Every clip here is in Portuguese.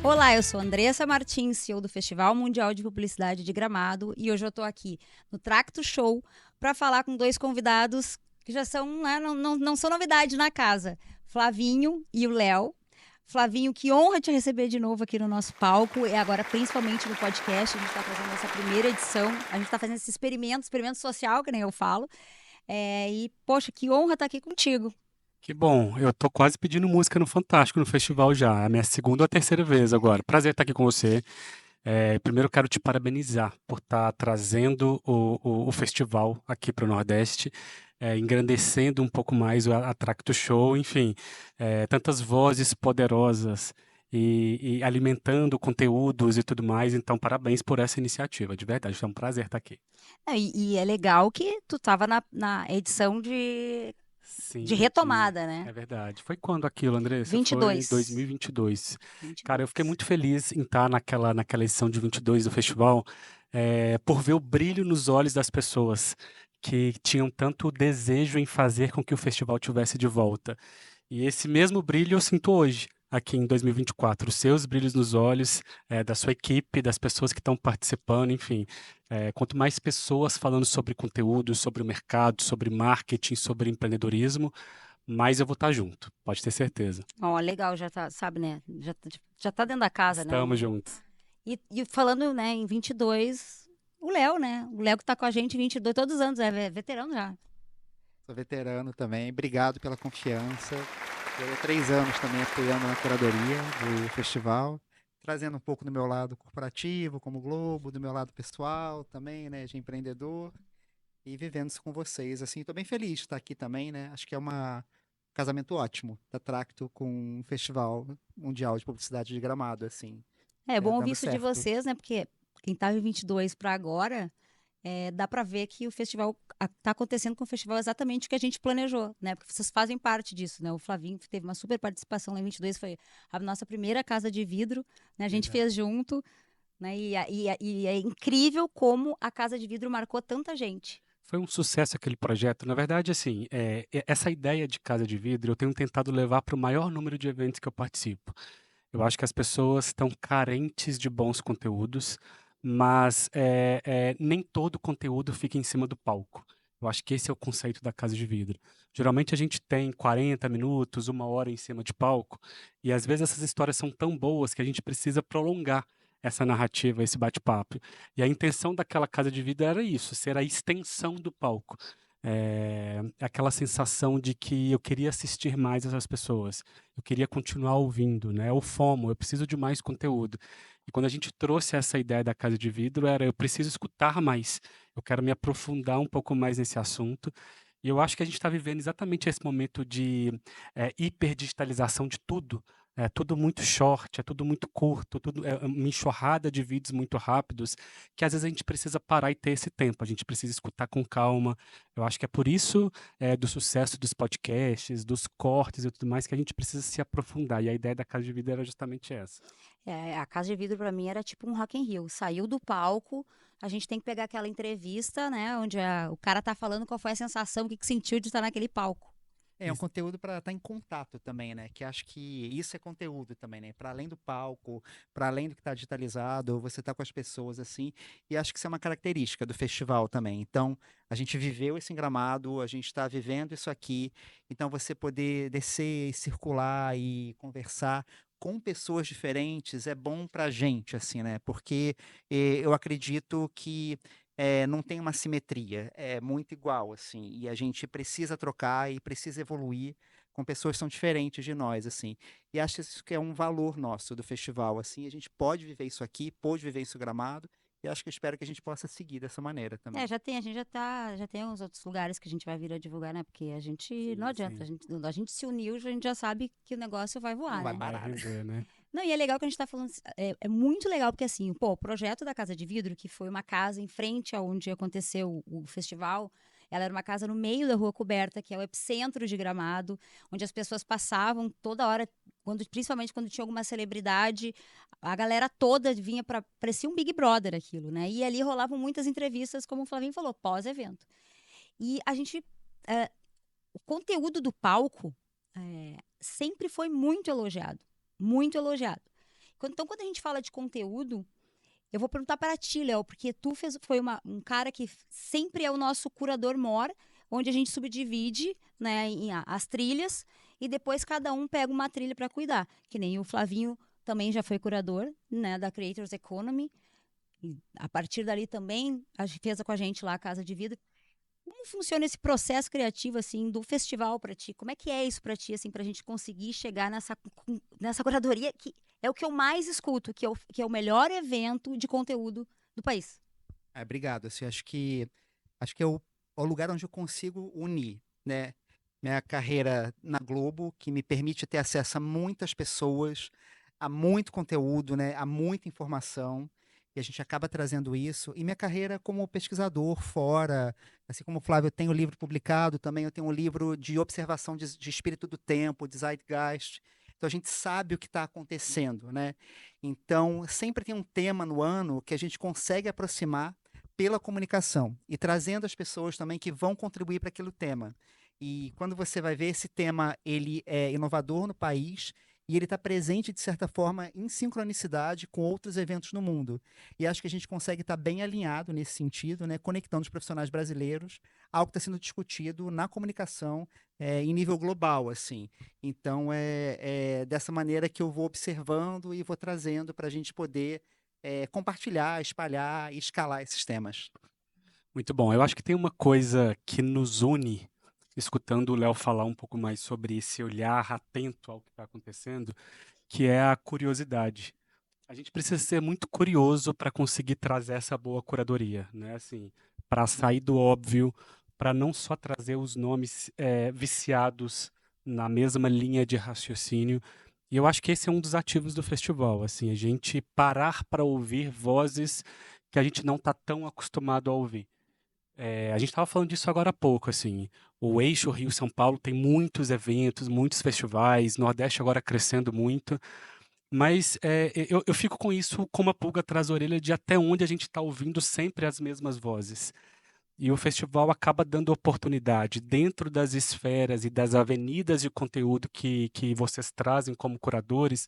Olá, eu sou Andressa Martins, CEO do Festival Mundial de Publicidade de Gramado, e hoje eu estou aqui no Tracto Show para falar com dois convidados que já são, né, não são novidade na casa, Flavinho e o Léo. Flavinho, que honra te receber de novo aqui no nosso palco, e agora principalmente no podcast. A gente está fazendo essa primeira edição, a gente está fazendo esse experimento social, que nem eu falo, e poxa, que honra estar aqui contigo. Que bom, eu tô quase pedindo música no Fantástico no festival já, é a minha segunda ou terceira vez agora. Prazer estar aqui com você. Primeiro quero te parabenizar por estar trazendo o festival aqui para o Nordeste, engrandecendo um pouco mais a Tracto Show, enfim, tantas vozes poderosas e alimentando conteúdos e tudo mais. Então, parabéns por essa iniciativa, de verdade, é um prazer estar aqui. E é legal que tu estava na edição de Sim, retomada, né? é verdade. Foi quando aquilo, Andressa? Foi 22. 2022. Cara, eu fiquei 22. muito feliz em estar naquela edição de 22 do festival, por ver o brilho nos olhos das pessoas que tinham tanto desejo em fazer com que o festival tivesse de volta. E esse mesmo brilho eu sinto hoje, aqui em 2024. Os seus brilhos nos olhos, da sua equipe, das pessoas que estão participando, enfim. Quanto mais pessoas falando sobre conteúdo, sobre o mercado, sobre marketing, sobre empreendedorismo, mais eu vou estar junto, pode ter certeza. Ó, legal, já tá, sabe, né? Já tá dentro da casa, né? Estamos juntos. E falando, né, em 22, o Léo, né? O Léo que tá com a gente em 22 todos os anos, veterano já. Sou veterano também. Obrigado pela confiança. Eu há 3 anos também apoiando na curadoria do festival, trazendo um pouco do meu lado corporativo, como Globo, do meu lado pessoal também, né, de empreendedor, e vivendo isso com vocês. Assim, estou bem feliz de estar aqui também, né? Acho que é um casamento ótimo da Tracto com um festival mundial de publicidade de Gramado, assim, É bom ouvir dando isso de certo. vocês, né? Porque quem tá em 22 para agora, dá para ver que o festival tá acontecendo com o festival exatamente o que a gente planejou, né? Porque vocês fazem parte disso, né? O Flavinho teve uma super participação lá em 22, foi a nossa primeira casa de vidro, né? A gente Verdade. fez junto, né? E é incrível como a casa de vidro marcou tanta gente. Foi um sucesso aquele projeto. Na verdade, assim, essa ideia de casa de vidro eu tenho tentado levar para o maior número de eventos que eu participo. Eu acho que as pessoas estão carentes de bons conteúdos, mas nem todo conteúdo fica em cima do palco. Eu acho que esse é o conceito da casa de vidro. Geralmente a gente tem 40 minutos, 1 hora em cima de palco, e às vezes essas histórias são tão boas que a gente precisa prolongar essa narrativa, esse bate-papo. E a intenção daquela casa de vidro era isso, ser a extensão do palco. Aquela sensação de que eu queria assistir mais essas pessoas, eu queria continuar ouvindo, né? O FOMO, eu preciso de mais conteúdo. E quando a gente trouxe essa ideia da casa de vidro, era eu preciso escutar mais, eu quero me aprofundar um pouco mais nesse assunto. E eu acho que a gente está vivendo exatamente esse momento de hiperdigitalização de tudo. É tudo muito short, é tudo muito curto, tudo é uma enxurrada de vídeos muito rápidos, que às vezes a gente precisa parar e ter esse tempo, a gente precisa escutar com calma. Eu acho que é por isso do sucesso dos podcasts, dos cortes e tudo mais, que a gente precisa se aprofundar. E a ideia da Casa de Vida era justamente essa. A casa de vidro para mim era tipo um Rock in Rio. Saiu do palco, a gente tem que pegar aquela entrevista, né, onde o cara tá falando qual foi a sensação, o que sentiu de estar naquele palco. É um conteúdo para estar em contato também, né? Que acho que isso é conteúdo também, né? Para além do palco, para além do que está digitalizado, você tá com as pessoas assim. E acho que isso é uma característica do festival também. Então, a gente viveu esse em Gramado, a gente está vivendo isso aqui. Então, você poder descer, circular e conversar com pessoas diferentes é bom para a gente, assim, né? Porque eu acredito que não tem uma simetria, é muito igual, assim, e a gente precisa trocar e precisa evoluir com pessoas que são diferentes de nós, assim. E acho isso que é um valor nosso do festival, assim, a gente pode viver isso aqui, pôde viver isso em Gramado, e acho que eu espero que a gente possa seguir dessa maneira também. A gente já tem uns outros lugares que a gente vai vir a divulgar, né? Porque a gente, não Sim, adianta, sim. a gente se uniu, a gente já sabe que o negócio vai Não voar, vai né? Vai parar, né? render, né? Não, e é legal que a gente tá falando, é muito legal porque assim, pô, o projeto da Casa de Vidro, que foi uma casa em frente aonde aconteceu o festival, ela era uma casa no meio da Rua Coberta, que é o epicentro de Gramado, onde as pessoas passavam toda hora, principalmente quando tinha alguma celebridade, a galera toda vinha para parecia um Big Brother aquilo, né? E ali rolavam muitas entrevistas, como o Flavinho falou, pós-evento. E a gente, é, o conteúdo do palco sempre foi muito elogiado, muito elogiado. Então, quando a gente fala de conteúdo, eu vou perguntar para ti, Léo, porque foi um cara que sempre é o nosso curador mor, onde a gente subdivide, né, as trilhas e depois cada um pega uma trilha para cuidar. Que nem o Flavinho também já foi curador, né, da Creators Economy. E a partir dali também fez com a gente lá a Casa de Vidro. Como funciona esse processo criativo assim do festival para ti? Como é que é isso para ti assim para a gente conseguir chegar nessa curadoria que é o que eu mais escuto, que é o melhor evento de conteúdo do país? Obrigado. Assim, acho que é o lugar onde eu consigo unir, né, minha carreira na Globo, que me permite ter acesso a muitas pessoas, a muito conteúdo, né, a muita informação, e a gente acaba trazendo isso, e minha carreira como pesquisador fora, assim como o Flávio tem um livro publicado, também eu tenho um livro de observação de espírito do tempo, de Zeitgeist, então a gente sabe o que está acontecendo, né? Então sempre tem um tema no ano que a gente consegue aproximar pela comunicação e trazendo as pessoas também que vão contribuir para aquele tema. E quando você vai ver esse tema, ele é inovador no país e ele está presente, de certa forma, em sincronicidade com outros eventos no mundo. E acho que a gente consegue estar bem alinhado nesse sentido, né, conectando os profissionais brasileiros ao que está sendo discutido na comunicação em nível global, assim. Então, é dessa maneira que eu vou observando e vou trazendo para a gente poder compartilhar, espalhar e escalar esses temas. Muito bom. Eu acho que tem uma coisa que nos une, escutando o Léo falar um pouco mais sobre esse olhar atento ao que está acontecendo, que é a curiosidade. A gente precisa ser muito curioso para conseguir trazer essa boa curadoria, né? Assim, para sair do óbvio, para não só trazer os nomes viciados na mesma linha de raciocínio. E eu acho que esse é um dos ativos do festival, assim, a gente parar para ouvir vozes que a gente não está tão acostumado a ouvir. A gente estava falando disso agora há pouco, assim. O eixo Rio-São Paulo tem muitos eventos, muitos festivais, Nordeste agora crescendo muito, mas eu fico com isso com uma pulga atrás da orelha de até onde a gente está ouvindo sempre as mesmas vozes. E o festival acaba dando oportunidade dentro das esferas e das avenidas de conteúdo que vocês trazem como curadores,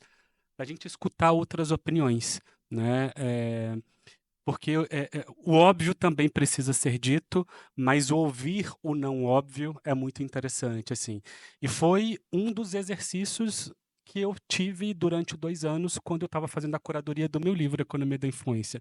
da gente escutar outras opiniões, né? Porque o óbvio também precisa ser dito, mas ouvir o não óbvio é muito interessante, assim. E foi um dos exercícios que eu tive durante 2 anos, quando eu estava fazendo a curadoria do meu livro, Economia da Influência.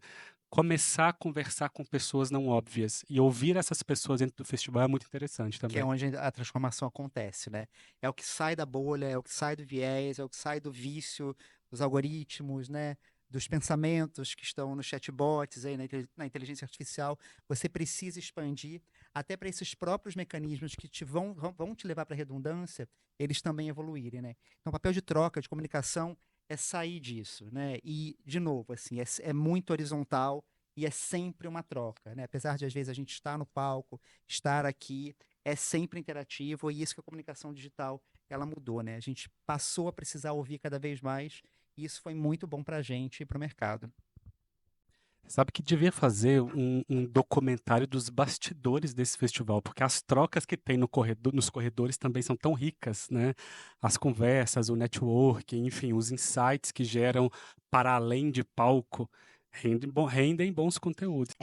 Começar a conversar com pessoas não óbvias e ouvir essas pessoas dentro do festival é muito interessante Que é também. onde a transformação acontece, né? É o que sai da bolha, é o que sai do viés, é o que sai do vício, dos algoritmos, né? Dos pensamentos que estão nos chatbots, aí, na inteligência artificial. Você precisa expandir até para esses próprios mecanismos que vão te levar para a redundância, eles também evoluírem, né? Então, o papel de troca, de comunicação, é sair disso, né? E, de novo, assim, é muito horizontal e é sempre uma troca, né? Apesar de, às vezes, a gente estar no palco, estar aqui, é sempre interativo e isso que a comunicação digital ela mudou, né? A gente passou a precisar ouvir cada vez mais e isso foi muito bom para a gente e para o mercado. Sabe que devia fazer um documentário dos bastidores desse festival, porque as trocas que tem nos corredores também são tão ricas, né? As conversas, o networking, enfim, os insights que geram para além de palco rendem bons conteúdos.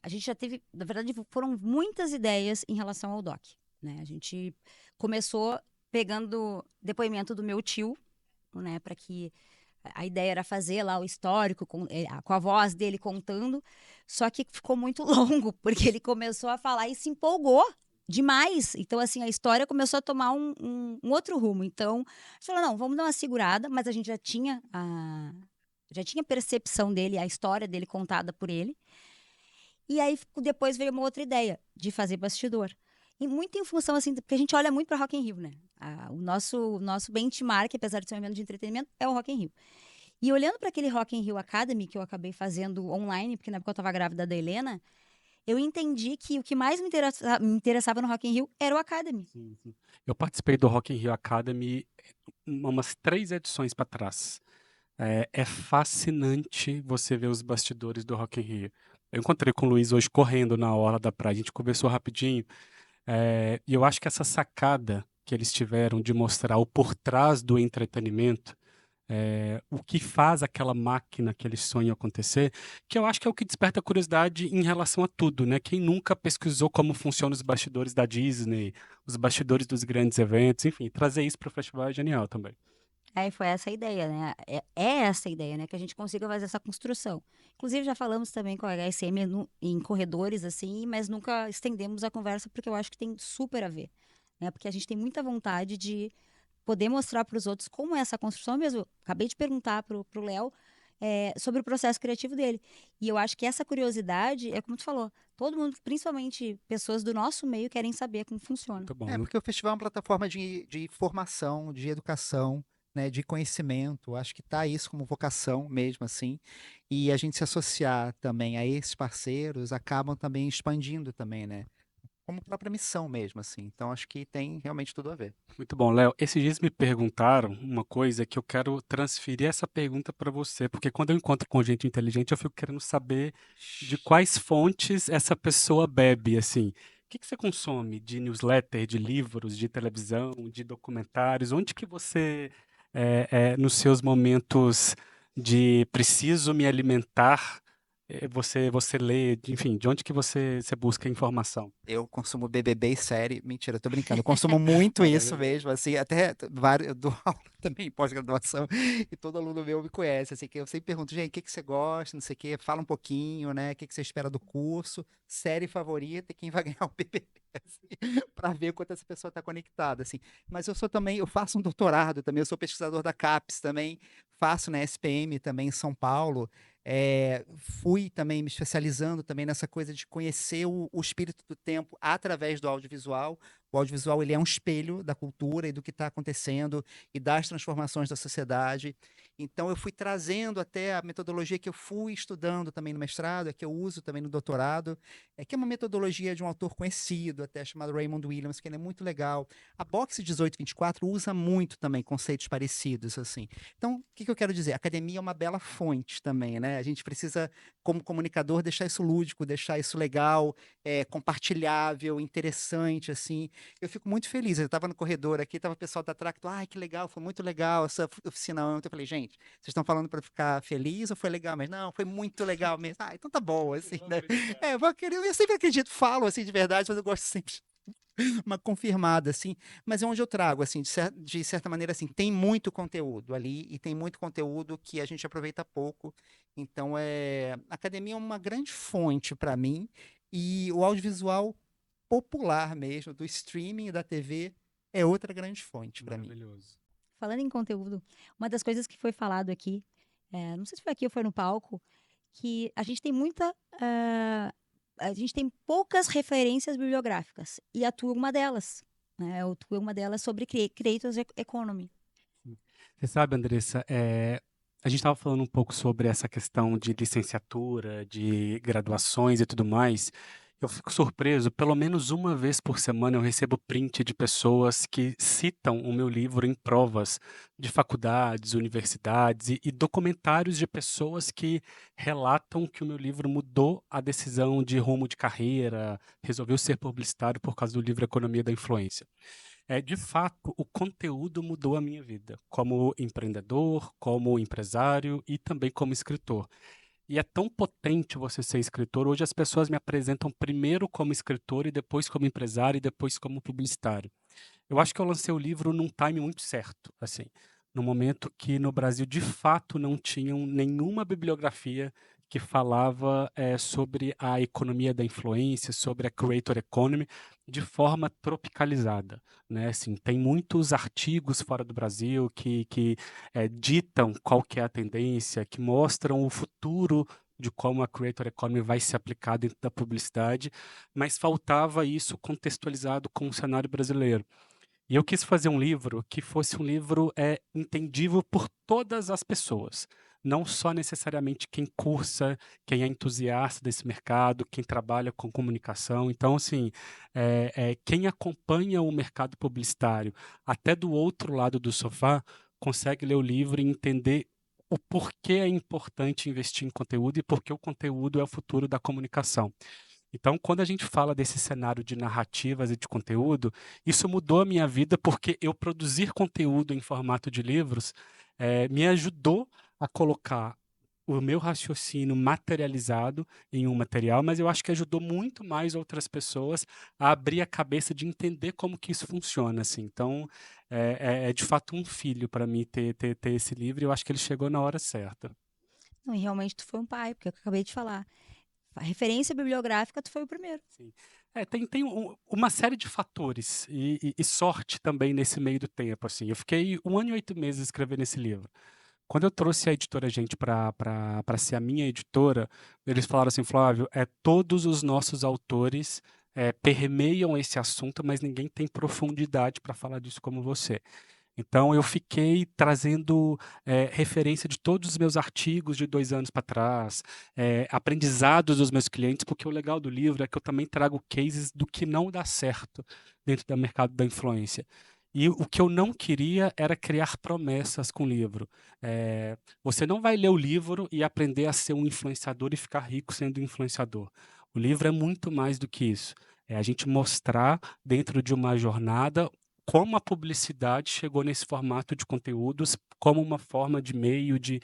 A gente já teve, na verdade, foram muitas ideias em relação ao doc, né? A gente começou pegando depoimento do meu tio, né, para que a ideia era fazer lá o histórico com a voz dele contando, só que ficou muito longo, porque ele começou a falar e se empolgou demais. Então, assim, a história começou a tomar um outro rumo. Então, a gente falou, não, vamos dar uma segurada, mas a gente já tinha percepção dele, a história dele contada por ele. E aí, depois veio uma outra ideia, de fazer bastidor. E muito em função, assim, porque a gente olha muito para Rock in Rio, né? O nosso benchmark, apesar de ser um evento de entretenimento, é o Rock in Rio. E olhando para aquele Rock in Rio Academy, que eu acabei fazendo online, porque na época eu estava grávida da Helena, eu entendi que o que mais me interessava no Rock in Rio era o Academy. Sim, sim. Eu participei do Rock in Rio Academy umas 3 edições para trás. É fascinante você ver os bastidores do Rock in Rio. Eu encontrei com o Luiz hoje correndo na orla da praia, a gente conversou rapidinho, e eu acho que essa sacada que eles tiveram de mostrar o por trás do entretenimento o que faz aquela máquina, aquele sonho acontecer, que eu acho que é o que desperta curiosidade em relação a tudo, né? Quem nunca pesquisou como funcionam os bastidores da Disney, os bastidores dos grandes eventos, enfim, trazer isso para o festival é genial também. Aí foi essa a ideia, né? É essa a ideia, né? Que a gente consiga fazer essa construção. Inclusive, já falamos também com a HSM em corredores, assim, mas nunca estendemos a conversa porque eu acho que tem super a ver, né? Porque a gente tem muita vontade de poder mostrar para os outros como é essa construção mesmo. Acabei de perguntar pro Léo sobre o processo criativo dele. E eu acho que essa curiosidade, é como tu falou, todo mundo, principalmente pessoas do nosso meio, querem saber como funciona. Muito bom. Porque o festival é uma plataforma de formação, de educação, né, de conhecimento. Acho que tá isso como vocação mesmo, assim. E a gente se associar também a esses parceiros acabam também expandindo também, né? Como própria missão mesmo, assim. Então acho que tem realmente tudo a ver. Muito bom, Léo. Esses dias me perguntaram uma coisa que eu quero transferir essa pergunta para você, porque quando eu encontro com gente inteligente, eu fico querendo saber de quais fontes essa pessoa bebe, assim. O que que você consome de newsletter, de livros, de televisão, de documentários? Onde que você, nos seus momentos de preciso me alimentar, você lê, enfim, de onde que você busca informação? Eu consumo BBB e série. Mentira, eu tô brincando. Eu consumo muito isso Maravilhoso. mesmo, assim, até vários, eu dou aula também em pós-graduação e todo aluno meu me conhece, assim, que eu sempre pergunto, gente, o que que você gosta, não sei o quê, fala um pouquinho, né, o que que você espera do curso, série favorita e quem vai ganhar o BBB, assim, para ver quanto essa pessoa tá conectada, assim. Mas eu sou também, eu faço um doutorado também, eu sou pesquisador da CAPES também, faço na SPM também em São Paulo, fui também me especializando também nessa coisa de conhecer o espírito do tempo através do audiovisual. O audiovisual ele é um espelho da cultura e do que está acontecendo e das transformações da sociedade. Então eu fui trazendo até a metodologia que eu fui estudando também no mestrado, que eu uso também no doutorado, que é uma metodologia de um autor conhecido, até chamado Raymond Williams, que ele é muito legal. A Boxe 1824 usa muito também conceitos parecidos, assim. Então, o que que eu quero dizer? A academia é uma bela fonte também, né? A gente precisa, como comunicador, deixar isso lúdico, deixar isso legal, compartilhável, interessante, assim. Eu fico muito feliz. Eu estava no corredor aqui, estava o pessoal da Tracto, ai, que legal, foi muito legal essa oficina ontem. Eu falei, gente, vocês estão falando para ficar feliz ou foi legal? Mas não, foi muito legal mesmo. Ah, então tá bom, assim, né? Eu sempre acredito, falo assim de verdade, mas eu gosto sempre uma confirmada, assim, mas é onde eu trago, assim, de certa maneira, assim, tem muito conteúdo ali e tem muito conteúdo que a gente aproveita pouco, então a academia é uma grande fonte para mim e o audiovisual popular mesmo, do streaming e da TV, é outra grande fonte para mim. Maravilhoso. Falando em conteúdo, uma das coisas que foi falado aqui, não sei se foi aqui ou foi no palco, que a gente tem a gente tem poucas referências bibliográficas, e a tua é uma delas, né? A tua é uma delas sobre Creators Economy. Você sabe, Andressa, a gente estava falando um pouco sobre essa questão de licenciatura, de graduações e tudo mais. Eu fico surpreso, pelo menos uma vez por semana eu recebo print de pessoas que citam o meu livro em provas de faculdades, universidades e documentários de pessoas que relatam que o meu livro mudou a decisão de rumo de carreira, resolveu ser publicitário por causa do livro Economia da Influência. De fato, o conteúdo mudou a minha vida, como empreendedor, como empresário e também como escritor. E é tão potente você ser escritor. Hoje as pessoas me apresentam primeiro como escritor e depois como empresário e depois como publicitário. Eu acho que eu lancei o livro num time muito certo, assim, no momento que no Brasil de fato não tinham nenhuma bibliografia que falava sobre a economia da influência, sobre a creator economy, de forma tropicalizada, né? Assim, tem muitos artigos fora do Brasil que ditam qual que é a tendência, que mostram o futuro de como a creator economy vai se aplicar dentro da publicidade, mas faltava isso contextualizado com o cenário brasileiro. E eu quis fazer um livro que fosse um livro entendível por todas as pessoas, não só necessariamente quem cursa, quem é entusiasta desse mercado, quem trabalha com comunicação. Então, assim, quem acompanha o mercado publicitário até do outro lado do sofá consegue ler o livro e entender o porquê é importante investir em conteúdo e por que o conteúdo é o futuro da comunicação. Então, quando a gente fala desse cenário de narrativas e de conteúdo, isso mudou a minha vida porque eu produzir conteúdo em formato de livros me ajudou a colocar o meu raciocínio materializado em um material, mas eu acho que ajudou muito mais outras pessoas a abrir a cabeça de entender como que isso funciona, assim. Então, é de fato um filho para mim ter esse livro, e eu acho que ele chegou na hora certa. Não, e realmente tu foi um pai, porque eu acabei de falar. A referência bibliográfica, tu foi o primeiro. Sim. Tem uma série de fatores e sorte também nesse meio do tempo, assim. Eu fiquei 1 ano e 8 meses escrevendo esse livro. Quando eu trouxe a Editora Gente para ser a minha editora, eles falaram assim: "Flávio, todos os nossos autores, permeiam esse assunto, mas ninguém tem profundidade para falar disso como você". Então eu fiquei trazendo, referência de todos os meus artigos de 2 anos para trás, aprendizados dos meus clientes, porque o legal do livro é que eu também trago cases do que não dá certo dentro do mercado da influência. E o que eu não queria era criar promessas com o livro. Você não vai ler o livro e aprender a ser um influenciador e ficar rico sendo influenciador. O livro é muito mais do que isso. É a gente mostrar dentro de uma jornada como a publicidade chegou nesse formato de conteúdos como uma forma de meio de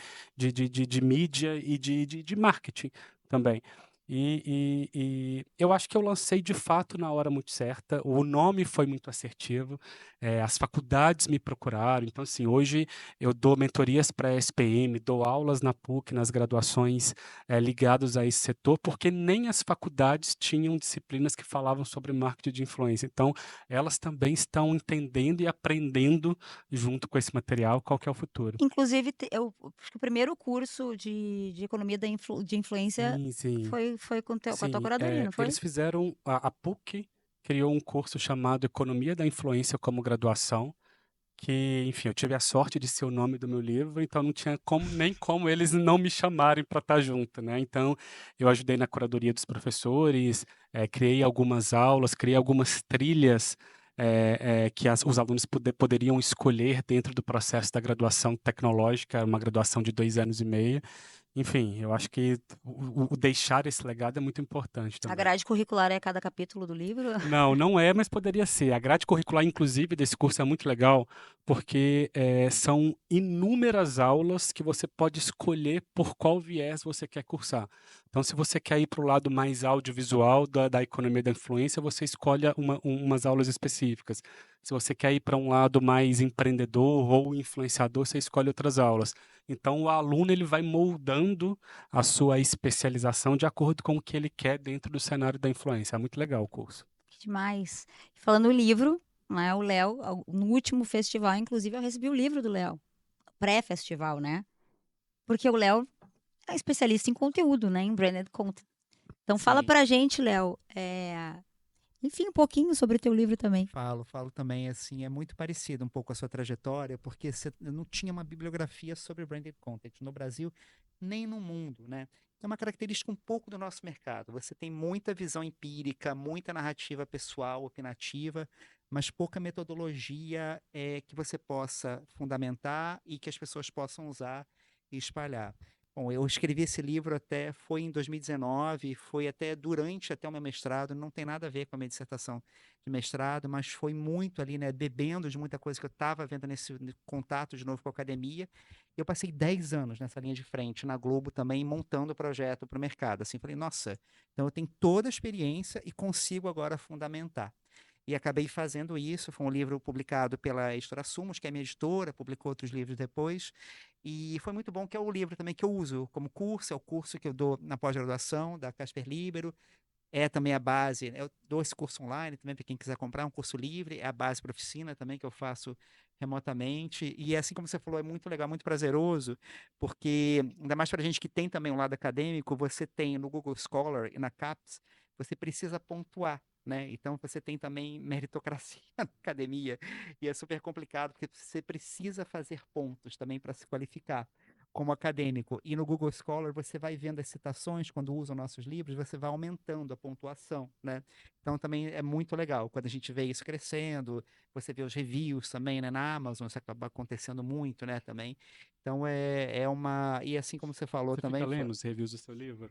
mídia e de marketing também. E eu acho que eu lancei de fato na hora muito certa, o nome foi muito assertivo, as faculdades me procuraram, então assim, hoje eu dou mentorias para a SPM, dou aulas na PUC, nas graduações ligadas a esse setor, porque nem as faculdades tinham disciplinas que falavam sobre marketing de influência. Então, elas também estão entendendo e aprendendo junto com esse material qual que é o futuro. Inclusive, eu acho que o primeiro curso de economia de influência Sim, sim. foi com a tua Sim, curadoria, não foi? eles fizeram a PUC criou um curso chamado Economia da Influência como graduação, que, enfim, eu tive a sorte de ser o nome do meu livro, então não tinha nem como eles não me chamarem para estar junto, né? Então, eu ajudei na curadoria dos professores, criei algumas aulas, criei algumas trilhas que os alunos poderiam escolher dentro do processo da graduação tecnológica, uma graduação de 2 anos e meio. Enfim, eu acho que o deixar esse legado é muito importante A também. grade curricular é cada capítulo do livro? Não, não é, mas poderia ser. A grade curricular, inclusive, desse curso é muito legal, porque são inúmeras aulas que você pode escolher por qual viés você quer cursar. Então, se você quer ir para o lado mais audiovisual da economia da influência, você escolhe umas aulas específicas. Se você quer ir para um lado mais empreendedor ou influenciador, você escolhe outras aulas. Então, o aluno ele vai moldando a sua especialização de acordo com o que ele quer dentro do cenário da influência. É muito legal o curso. Que demais. Falando no livro, né, o Léo, no último festival, inclusive, eu recebi o livro do Léo. Pré-festival, né? Porque o Léo é especialista em conteúdo, né? Em branded content. Então fala Sim. pra gente, Léo, enfim, um pouquinho sobre o teu livro também. Falo também, assim, é muito parecido um pouco a sua trajetória, porque você não tinha uma bibliografia sobre branded content no Brasil, nem no mundo, né? É uma característica um pouco do nosso mercado. Você tem muita visão empírica, muita narrativa pessoal, opinativa, mas pouca metodologia que você possa fundamentar e que as pessoas possam usar e espalhar. Bom, eu escrevi esse livro foi em 2019, foi durante o meu mestrado, não tem nada a ver com a minha dissertação de mestrado, mas foi muito ali, né, bebendo de muita coisa que eu estava vendo nesse contato de novo com a academia. Eu passei 10 anos nessa linha de frente, na Globo também, montando o projeto para o mercado. Assim, falei, nossa, então eu tenho toda a experiência e consigo agora fundamentar. E acabei fazendo isso. Foi um livro publicado pela editora Sumos, que é minha editora, publicou outros livros depois. E foi muito bom, que é o livro também que eu uso como curso, é o curso que eu dou na pós-graduação da Casper Libero. É também a base, eu dou esse curso online também para quem quiser comprar, um curso livre, é a base para oficina também que eu faço remotamente. E assim como você falou, é muito legal, muito prazeroso, porque ainda mais para a gente que tem também um lado acadêmico, você tem no Google Scholar e na CAPES, você precisa pontuar. Né? Então você tem também meritocracia na academia e é super complicado porque você precisa fazer pontos também para se qualificar como acadêmico. E no Google Scholar você vai vendo as citações quando usam nossos livros, você vai aumentando a pontuação, né? Então também é muito legal quando a gente vê isso crescendo, você vê os reviews também, né, na Amazon, isso acaba acontecendo muito, né, também. Então é uma... E assim como você falou Você fica também... lendo os reviews do seu livro?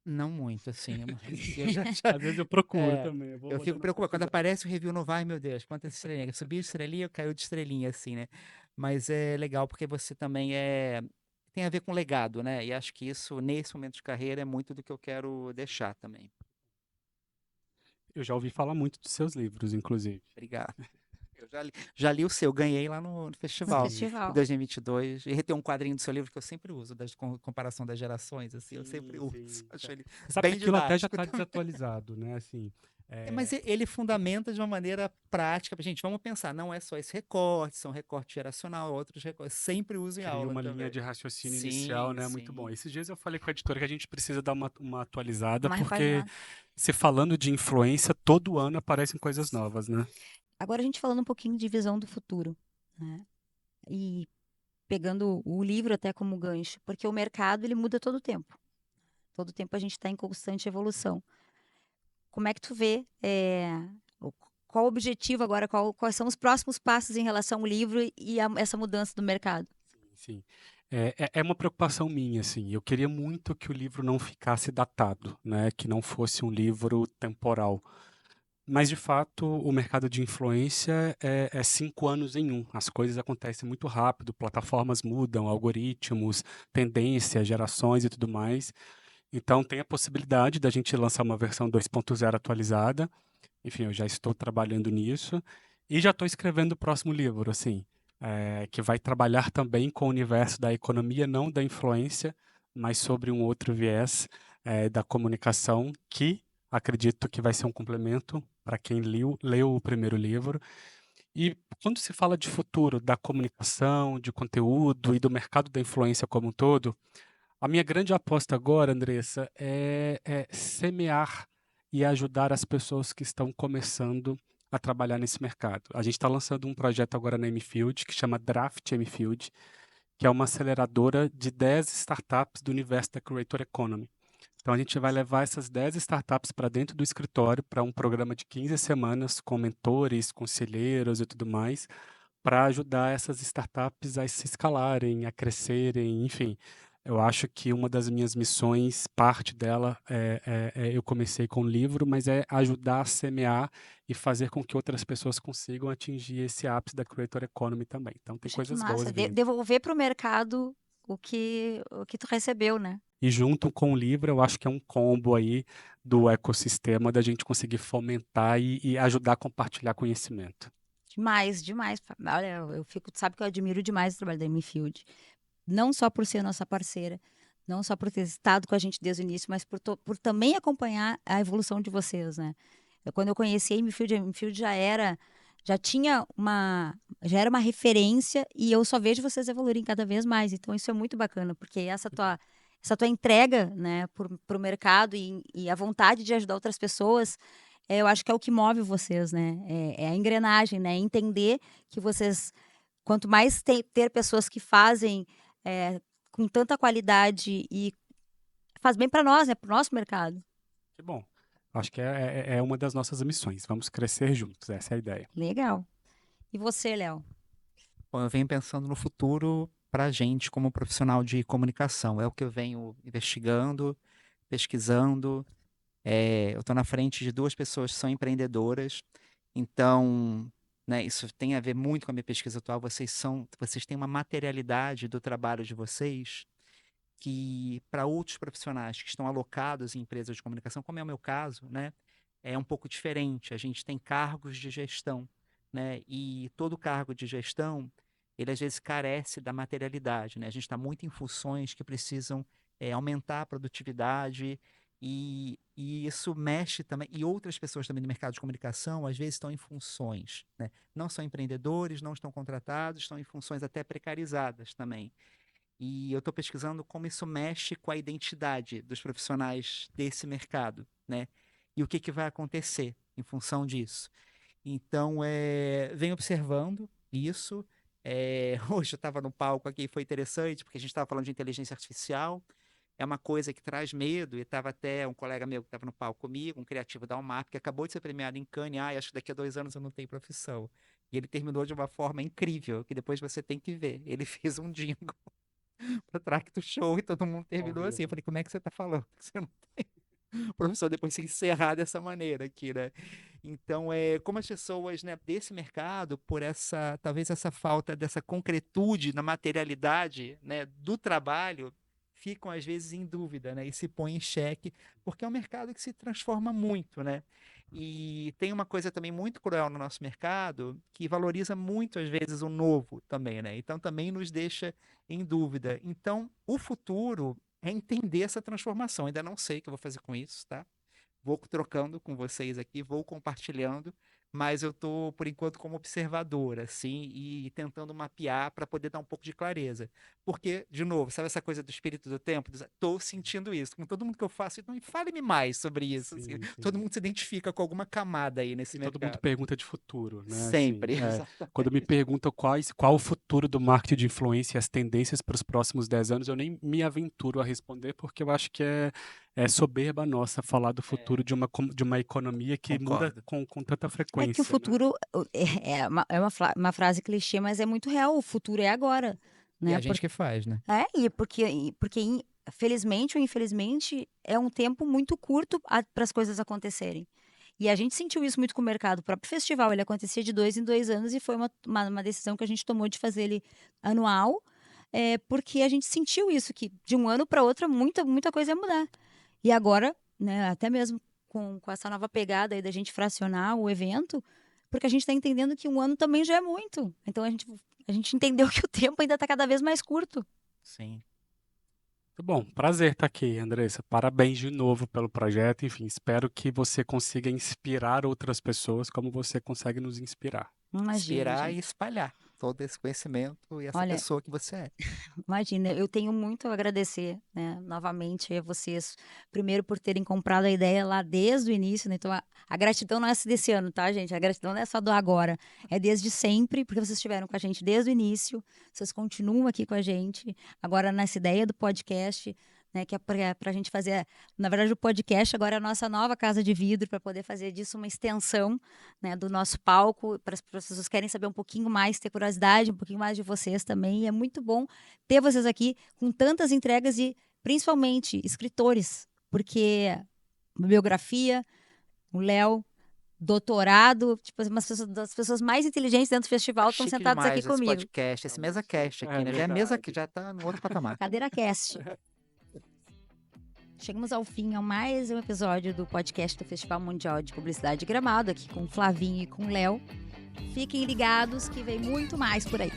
Não muito, assim. Eu Às vezes eu procuro é, também, eu eu vou fico dando uma preocupado. Quando pesquisada. aparece o review novo, ai meu Deus, quantas estrelinhas? Subiu de estrelinha, caiu de estrelinha, assim, né? mas é legal porque você também tem a ver com legado, né? E acho que isso, nesse momento de carreira, é muito do que eu quero deixar também. Eu já ouvi falar muito dos seus livros, inclusive. Obrigado. Eu já li o seu, ganhei lá no No festival Sim, em festival. 2022. E tem um quadrinho do seu livro que eu sempre uso, da comparação das gerações, assim, eu sempre sim, uso. sim. Acho ele Você sabe que bem aquilo até já didático. está desatualizado, né? Assim, Mas ele fundamenta de uma maneira prática. Gente, vamos pensar, não é só esse recorte, são recorte geracional, outros recortes. Sempre uso em cria aula uma linha também. de raciocínio inicial, Sim, né? Muito bom. sim. Esses dias eu falei com a editora que a gente precisa dar uma atualizada, Uma porque repaginada. se falando de influência, todo ano aparecem coisas novas, né? Agora a gente falando um pouquinho de visão do futuro, né? E pegando o livro até como gancho, porque o mercado ele muda todo o tempo. Todo o tempo a gente está em constante evolução. Como é que tu vê? Qual o objetivo agora? Quais são os próximos passos em relação ao livro e essa mudança do mercado? Sim. É uma preocupação minha, assim. Eu queria muito que o livro não ficasse datado, né? Que não fosse um livro temporal. Mas, de fato, o mercado de influência é 5 anos em um. As coisas acontecem muito rápido, plataformas mudam, algoritmos, tendências, gerações e tudo mais. Então, tem a possibilidade da gente lançar uma versão 2.0 atualizada. Enfim, eu já estou trabalhando nisso e já estou escrevendo o próximo livro, assim, que vai trabalhar também com o universo da economia, não da influência, mas sobre um outro viés, da comunicação, que acredito que vai ser um complemento para quem leu o primeiro livro. E quando se fala de futuro da comunicação, de conteúdo e do mercado da influência como um todo, a minha grande aposta agora, Andressa, é semear e ajudar as pessoas que estão começando a trabalhar nesse mercado. A gente está lançando um projeto agora na Mfield que chama Draft Mfield, que é uma aceleradora de 10 startups do universo da Creator Economy. Então a gente vai levar essas 10 startups para dentro do escritório para um programa de 15 semanas com mentores, conselheiros e tudo mais, para ajudar essas startups a se escalarem, a crescerem, enfim. Eu acho que uma das minhas missões, parte dela, eu comecei com o livro, mas é ajudar a semear e fazer com que outras pessoas consigam atingir esse ápice da Creator Economy também. Então, tem Puxa, que coisas boas massa. vindo. Devolver para o mercado o que tu recebeu, né? E junto com o livro, eu acho que é um combo aí do ecossistema da gente conseguir fomentar e ajudar a compartilhar conhecimento. Demais, demais. Olha, eu fico, tu sabe que eu admiro demais o trabalho da Field. Não só por ser nossa parceira, não só por ter estado com a gente desde o início, mas por também acompanhar a evolução de vocês, né? Quando eu conheci a Mfield já era uma referência e eu só vejo vocês evoluírem cada vez mais. Então isso é muito bacana, porque essa tua entrega, né, pro mercado e a vontade de ajudar outras pessoas, eu acho que é o que move vocês, né? É a engrenagem, né? Entender que vocês, quanto mais ter pessoas que fazem com tanta qualidade e faz bem para nós, né? Para o nosso mercado. Que bom. Acho que é uma das nossas missões. Vamos crescer juntos, essa é a ideia. Legal. E você, Léo? Bom, eu venho pensando no futuro para a gente como profissional de comunicação. É o que eu venho investigando, pesquisando. Eu estou na frente de duas pessoas que são empreendedoras, então, né, isso tem a ver muito com a minha pesquisa atual. Vocês têm uma materialidade do trabalho de vocês que para outros profissionais que estão alocados em empresas de comunicação, como é o meu caso, né, é um pouco diferente. A gente tem cargos de gestão, né, e todo cargo de gestão, ele às vezes carece da materialidade, né? A gente está muito em funções que precisam aumentar a produtividade e isso mexe também. E outras pessoas também no mercado de comunicação, às vezes estão em funções, né? Não são empreendedores, não estão contratados, estão em funções até precarizadas também. E eu estou pesquisando como isso mexe com a identidade dos profissionais desse mercado, né? E o que, que vai acontecer em função disso. Então, venho observando isso. Hoje eu estava no palco aqui e foi interessante, porque a gente estava falando de inteligência artificial. É uma coisa que traz medo, e estava até um colega meu que estava no palco comigo, um criativo da UMAP, que acabou de ser premiado em Cannes. Acho que daqui a 2 anos eu não tenho profissão. E ele terminou de uma forma incrível, que depois você tem que ver. Ele fez um jingle para Track to Show e todo mundo Ao terminou assim. Eu vivo. falei, como é que você tá falando? Que você não tem? o professor depois se encerrar dessa maneira aqui, né? Então, como as pessoas, né, desse mercado, por talvez essa falta dessa concretude na materialidade, né, do trabalho, ficam às vezes em dúvida, né, e se põem em xeque, porque é um mercado que se transforma muito, né? E tem uma coisa também muito cruel no nosso mercado, que valoriza muito às vezes o novo também, né? Então também nos deixa em dúvida. Então, o futuro é entender essa transformação. Ainda não sei o que eu vou fazer com isso, tá? Vou trocando com vocês aqui, vou compartilhando, mas eu tô, por enquanto, como observador, assim, e tentando mapear para poder dar um pouco de clareza. Porque, de novo, sabe essa coisa do espírito do tempo? Tô sentindo isso. Com todo mundo que eu faço, então fale-me mais sobre isso. Assim. Sim, Todo sim. mundo se identifica com alguma camada aí nesse E todo mundo mercado. pergunta de futuro, né? Assim, Sempre. quando me perguntam qual o futuro do marketing de influência e as tendências para os próximos 10 anos, eu nem me aventuro a responder, porque eu acho que é soberba nossa falar do futuro de uma economia que muda Concordo. com tanta É frequência. que o né? futuro uma frase clichê, mas é muito real. O futuro é agora, E né? a gente que faz, né? Porque felizmente ou infelizmente é um tempo muito curto para as coisas acontecerem. E a gente sentiu isso muito com o mercado. O próprio festival, ele acontecia de 2 em 2 anos e foi uma decisão que a gente tomou de fazer ele anual, porque a gente sentiu isso, que de um ano para outro muita coisa ia mudar. E agora, né, até mesmo com essa nova pegada aí da gente fracionar o evento, porque a gente está entendendo que um ano também já é muito. Então a gente entendeu que o tempo ainda está cada vez mais curto. Sim. Muito bom, prazer estar aqui, Andressa. Parabéns de novo pelo projeto. Enfim, espero que você consiga inspirar outras pessoas como você consegue nos inspirar. Imagina, Inspirar e gente. espalhar todo esse conhecimento e essa Olha, pessoa que você é. Imagina, eu tenho muito a agradecer, né, novamente a vocês, primeiro por terem comprado a ideia lá desde o início, né? Então a gratidão não é desse ano, tá, gente? A gratidão não é só do agora, é desde sempre, porque vocês estiveram com a gente desde o início, vocês continuam aqui com a gente, agora nessa ideia do podcast, né, que é para a gente fazer, na verdade o podcast agora é a nossa nova casa de vidro, para poder fazer disso uma extensão, né, do nosso palco, para as pessoas que querem saber um pouquinho mais, ter curiosidade, um pouquinho mais de vocês também, e é muito bom ter vocês aqui com tantas entregas e principalmente escritores, porque biografia, o Léo, doutorado, tipo, das pessoas mais inteligentes dentro do festival estão Chique sentados aqui demais esse comigo. podcast, esse mesa cast aqui, né? Já é mesa que já tá no outro patamar. Cadeira Cast. Chegamos ao fim a mais um episódio do podcast do Festival Mundial de Publicidade de Gramado, aqui com o Flavinho e com o Léo. Fiquem ligados que vem muito mais por aí.